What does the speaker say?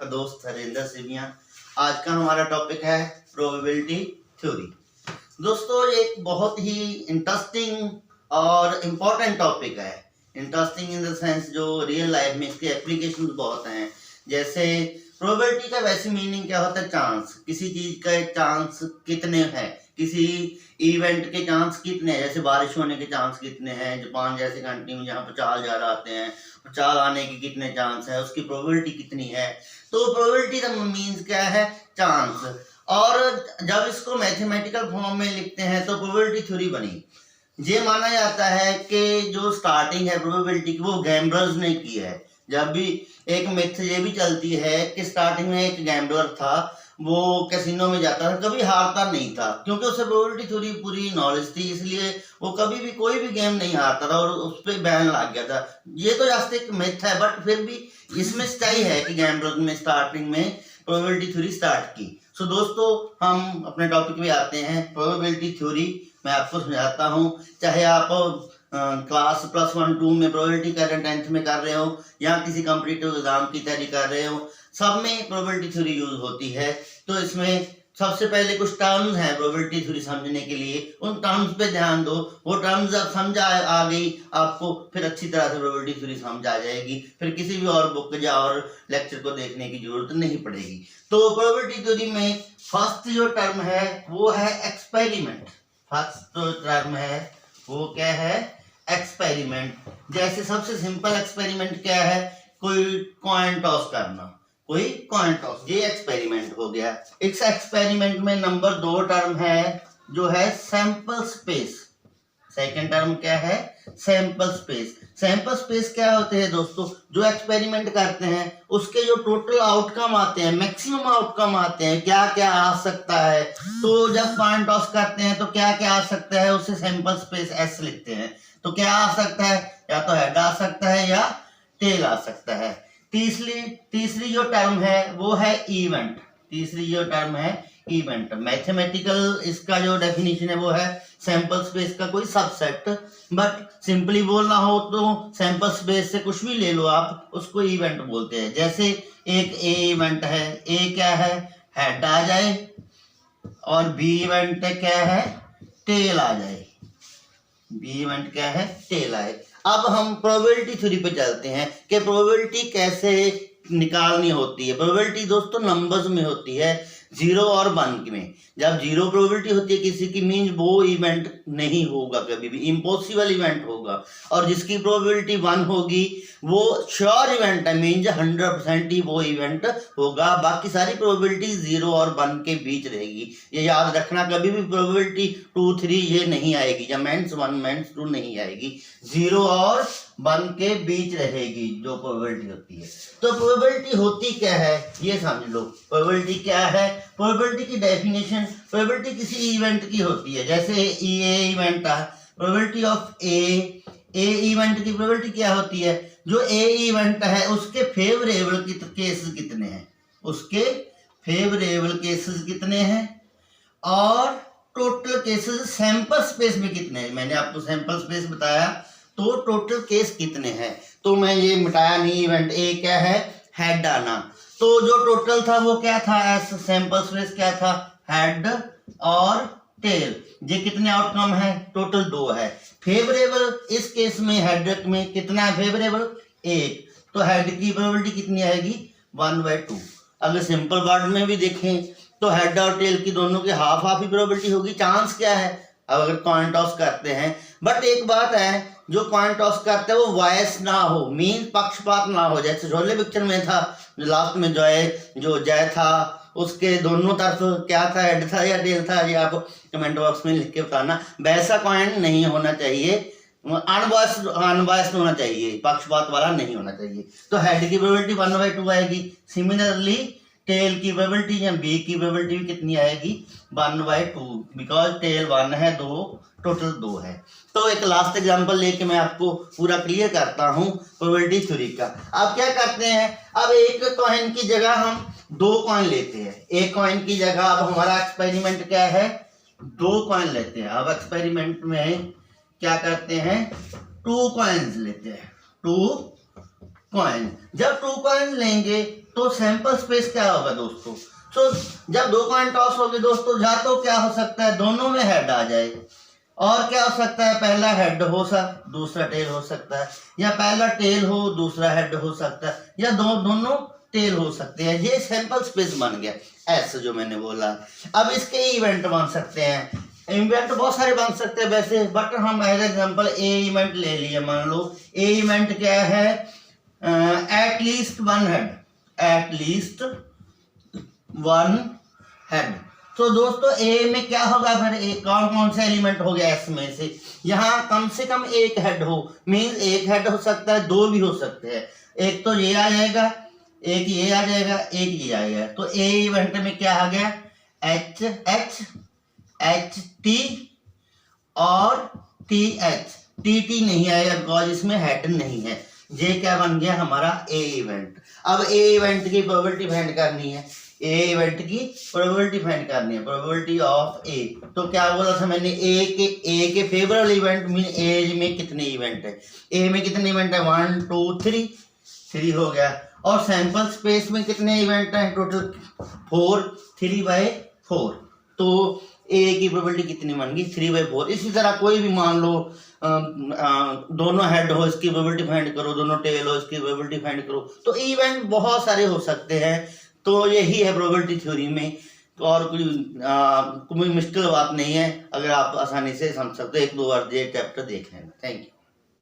दोस्त हरेंद्र सिविया। आज का हमारा टॉपिक है प्रोबेबिलिटी थ्योरी। दोस्तों ये एक बहुत ही इंटरेस्टिंग और इम्पोर्टेंट टॉपिक है। इंटरेस्टिंग इन द सेंस जो रियल लाइफ में इसके एप्लीकेशंस बहुत हैं। जैसे प्रोबेबिलिटी का वैसे मीनिंग क्या होता है? चांस। किसी चीज का चांस कितने हैं, किसी इवेंट के चांस कितने हैं। जैसे बारिश होने के चांस कितने हैं, जापान जैसे कंट्री में जहाँ चाल ज्यादा आते हैं, चाल आने के कितने चांस है, उसकी प्रोबेबिलिटी कितनी है। तो प्रोबेबिलिटी का मीन्स क्या है? चांस। और जब इसको मैथमेटिकल फॉर्म में लिखते हैं तो प्रोबेबिलिटी थ्योरी बनी। ये माना जाता है कि जो स्टार्टिंग है प्रोबेबिलिटी की वो गैम्बलर्स ने की है। जब भी एक मिथ ये भी चलती है कि स्टार्टिंग में एक गैम्बलर था, वो कैसीनो में जाता था, कभी हारता नहीं था क्योंकि उसे प्रोबेबिलिटी थ्योरी पूरी नॉलेज थी, इसलिए वो कभी भी कोई भी गेम नहीं हारता था और उस पर बैन लग गया था। ये तो जस्ट एक मिथ है, बट फिर भी इसमें सच्चाई है कि गैम्बलर ने स्टार्टिंग में प्रोबेबिलिटी थ्योरी स्टार्ट की। सो दोस्तों हम अपने टॉपिक में आते हैं। प्रोबेबिलिटी थ्योरी मैं आपको समझाता हूँ। चाहे आप क्लास +1-2 में प्रोबेबिलिटी कर रहे हैं, 10th में कर रहे हो, या किसी कॉम्पिटिटिव एग्जाम की तैयारी कर रहे हो, सब में प्रोबेबिलिटी थ्योरी यूज होती है। तो इसमें सबसे पहले कुछ टर्म्स हैं प्रोबेबिलिटी थ्योरी समझने के लिए, उन टर्म्स पे ध्यान दो। वो टर्म्स जब समझ आ गई आपको, फिर अच्छी तरह से प्रोबेबिलिटी थ्योरी समझ आ जाएगी। फिर किसी भी और बुक या और लेक्चर को देखने की जरूरत नहीं पड़ेगी। तो प्रोबेबिलिटी थ्योरी में फर्स्ट जो टर्म है वो है एक्सपेरिमेंट। फर्स्ट जो टर्म है वो क्या है? एक्सपेरिमेंट। जैसे सबसे सिंपल एक्सपेरिमेंट क्या है? कोई कॉइन टॉस करना, कोई कॉइन टॉस, ये एक्सपेरिमेंट हो गया। इस एक्सपेरिमेंट में नंबर 2 टर्म है जो है सैंपल स्पेस। सेकंड टर्म क्या है? Sample space. सैंपल स्पेस क्या होते हैं दोस्तों? जो एक्सपेरिमेंट करते हैं उसके जो टोटल आउटकम आते हैं, मैक्सिमम आउटकम आते हैं, क्या क्या आ सकता है। तो जब कॉइन टॉस करते हैं तो क्या क्या आ सकता है, उसे सैंपल स्पेस एस लिखते हैं। तो क्या आ सकता है? या तो हेड आ सकता है या टेल आ सकता है। तीसरी जो टर्म है वो है इवेंट। तीसरी जो टर्म है इवेंट। मैथमेटिकल इसका जो डेफिनेशन है वो है सैंपल स्पेस का कोई सबसेट, बट सिंपली बोलना हो तो सैंपल स्पेस से कुछ भी ले लो आप, उसको इवेंट बोलते हैं। जैसे एक ए इवेंट है, ए क्या है? हेड आ जाए, और बी इवेंट क्या है? टेल आ जाए। बी इवेंट क्या है? टेल आए। अब हम प्रोबेबिलिटी थ्योरी पे चलते हैं कि प्रोबेबिलिटी कैसे निकालनी होती है। प्रोबेबिलिटी दोस्तों नंबर्स में होती है, 0 और 1 में। जब 0 प्रोबेबिलिटी होती है किसी की, मीन वो इवेंट नहीं होगा, कभी भी इम्पॉसिबल इवेंट होगा। और जिसकी प्रोबेबिलिटी 1 होगी वो श्योर इवेंट है, मीन 100% ही वो इवेंट होगा। बाकी सारी प्रोबेबिलिटी 0 और 1 के बीच रहेगी। ये याद रखना, कभी भी प्रोबेबिलिटी 2, 3 ये नहीं आएगी, या -1 -2 नहीं आएगी, 0 और 1 के बीच रहेगी जो प्रोबेबिलिटी होती है। तो प्रोबेबिलिटी होती क्या है ये समझ लो। प्रोबेबिलिटी क्या है? प्रोबेबिलिटी की डेफिनेशन, प्रोबेबिलिटी किसी इवेंट की होती है। जैसे ए इवेंट है, प्रोबेबिलिटी ऑफ ए इवेंट की प्रोबेबिलिटी क्या होती है? जो ए इवेंट है उसके फेवरेबल केसेस कितने हैं, उसके फेवरेबल केसेस कितने हैं, और टोटल केसेस सैंपल स्पेस में कितने हैं। मैंने आपको सैंपल स्पेस बताया, तो टोटल केस कितने हैं। तो मैं ये मिटाया नहीं, इवेंट ए क्या है? हेड आना। तो जो टोटल था वो क्या था? एस सैंपल स्पेस क्या था? हेड और टेल। ये कितने आउटकम है? टोटल 2 है। फेवरेबल इस केस में हेड में कितना है फेवरेबल? 1। तो हेड की प्रोबेबिलिटी कितनी आएगी? 1/2। अगर सिंपल वर्ड में भी देखें तो हेड और टेल की दोनों की हाफ हाफ ही प्रोबेबिलिटी होगी। चांस क्या है? अब अगर कॉइन टॉस करते हैं, बट एक बात है, जो कॉइन टॉस करते हैं वो वायस ना हो, मीन पक्षपात ना हो। जैसे शोले पिक्चर में था, लास्ट में जय था, उसके दोनों तरफ क्या था? हेड था या टेल था? ये आप कमेंट बॉक्स में लिख के बताना। वैसा कॉइन नहीं होना चाहिए, अनबायस्ड होना चाहिए, पक्षपात वाला नहीं होना चाहिए। तो हेड की प्रोबेबिलिटी 1/2 आएगी। सिमिलरली टेल की प्रोबेबिलिटी या बी की प्रोबेबिलिटी भी कितनी आएगी? 1/2, बिकॉज टेल 1 है, 2 टोटल 2 है। तो एक लास्ट एग्जांपल लेके मैं आपको पूरा क्लियर करता हूँ प्रोबेबिलिटी थ्योरी का। अब क्या करते हैं? अब एक कॉइन की जगह हम 2 कॉइन लेते हैं। एक कॉइन की जगह अब हमारा एक्सपेरिमेंट क्या है? 2 कॉइन लेते हैं। अब एक्सपेरिमेंट में क्या करते हैं? 2 कॉइन्स लेते हैं। 2 कॉइन। जब 2 कॉइन लेंगे तो सैंपल स्पेस क्या होगा दोस्तों? तो जब दो कॉइन टॉस होगी दोस्तों, या तो क्या हो सकता है दोनों में हेड आ जाए, और क्या हो सकता है पहला हेड हो सकता दूसरा टेल हो सकता है, या पहला टेल हो दूसरा हेड हो सकता है, या दोनों टेल हो सकते हैं। ये सैंपल स्पेस बन गया ऐसे जो मैंने बोला। अब इसके इवेंट बन सकते हैं, इवेंट बहुत सारे बन सकते हैं वैसे, बट हम एज एग्जांपल ए इवेंट ले लिए। मान लो ए इवेंट क्या है, at least one head, at least one head. तो दोस्तों ए में क्या होगा फिर, कौन कौन से एलिमेंट हो गया एस में से, यहाँ कम से कम एक हेड हो, मीन्स एक हेड हो सकता है, दो भी हो सकते हैं। एक तो ये आ जाएगा, एक ये आ जाएगा, एक ये आएगा। तो ए इवेंट में क्या आ गया, एच एच एच टी और टी एच। टी टी नहीं आएगा बिकॉज इसमें हेड नहीं है। ये क्या बन गया हमारा ए इवेंट। अब ए इवेंट की प्रोबेबिलिटी फाइंड करनी है, ए इवेंट की प्रोबेबिलिटी फाइंड करनी है, प्रोबेबिलिटी ऑफ ए। तो क्या बोला था मैंने, ए के फेवरेबल इवेंट मीन ए में कितने इवेंट है, ए में कितने इवेंट है, 1 2 3, 3 हो गया। और सैंपल स्पेस में कितने इवेंट हैं, टोटल 4, 3/4। तो ए की प्रोबेबिलिटी कितनी बन गई, 3/4। इसी तरह कोई भी मान लो दोनों हेड हो, इसकी प्रोबेबिलिटी फाइंड करो, दोनों टेल हो, इसकी प्रोबेबिलिटी फाइंड करो। तो इवेंट बहुत सारे हो सकते हैं। तो यही है प्रोबेबिलिटी थ्योरी में। तो और कोई मुश्किल बात नहीं है, अगर आप आसानी से समझ सकते हो, 1-2 बार ये चैप्टर देख लेना। Thank you.